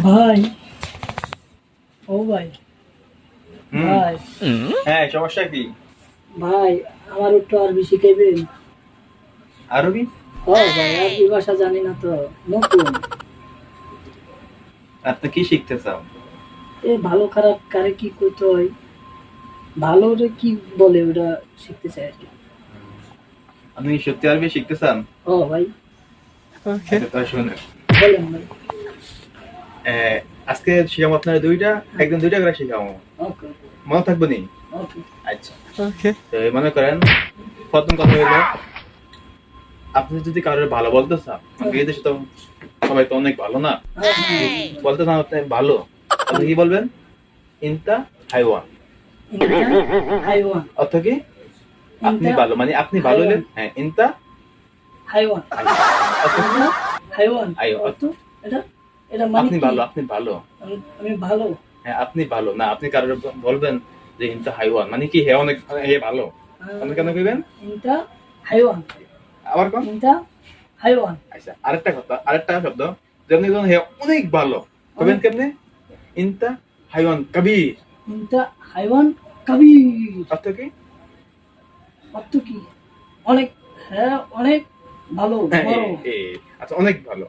ভাই, ও ভাই, ভাই, হ্যাঁ, সমস্যা কি? ভাই, আমার একটু আরবি শিখাইবেন? আরবি? ও ভাই, আরবি ভাষা জানি না তো, নতুন। আপনি কি শিখতে চাও? এ ভালো খারাপ কারে কি করতে হয়, ভালো রে কি বলে ওটা শিখতে চাই আর কি। আপনি কি সত্যি আরবি শিখতে চান? ও ভাই, আচ্ছা, তাহলে শুনেন। বলেন ভাই। আজকে শিখাবো আপনার দুইটা, একদিন দুইটা করে শিখাবো। ওকে, মনে থাকবে নি? ওকে, আচ্ছা, তো মনে করেন প্রথম কথা হইলো, আপনি যদি কারোর ভালো বলতে চান, এই দেশে তো সবাই তো অনেক ভালো না, বলতে চান আপনি ভালো, আপনি কি বলবেন? ইনতা হাইওয়ান। ইনটা হাইওয়ান, অর্থ কি? আপনি ইনটা ভালো, মানে আপনি ভালো হলেন। হ্যাঁ, ইনতা হাইওয়ান, অর্থ কি? ইনটা হাইওয়ান, হাইওয়ান। অর্থ এটা, এটা মানে আপনি কি? ভালো, আপনি ভালো। আমি ভালো। হ্যাঁ, আপনি ভালো না, আপনি কারোর বলবেন যে ইনতা হাইওয়ান, মানে কি হে অনেক, হে ভালো। আপনি কেন কইবেন? ইনটা হাইওয়ান, আবার কোন? ইনটা হাইওয়ান, আচ্ছা, আরেকটা কথা, আরেকটা শব্দ, যেমনি ধরুন হে অনেক ভালো, কইবেন কেমনে? ইনতা হাইওয়ান কবির। ইনটা হাইওয়ান কবির, অর্থ কি? অর্থ কি? অনেক, হ্যাঁ অনেক ভালো, হ্যাঁ, বড়। আচ্ছা, অনেক ভালো।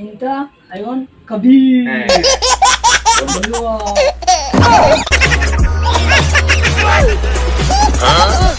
ইনটা হাইওয়ান কবির। হ্যাঁ। ধন্যবাদ।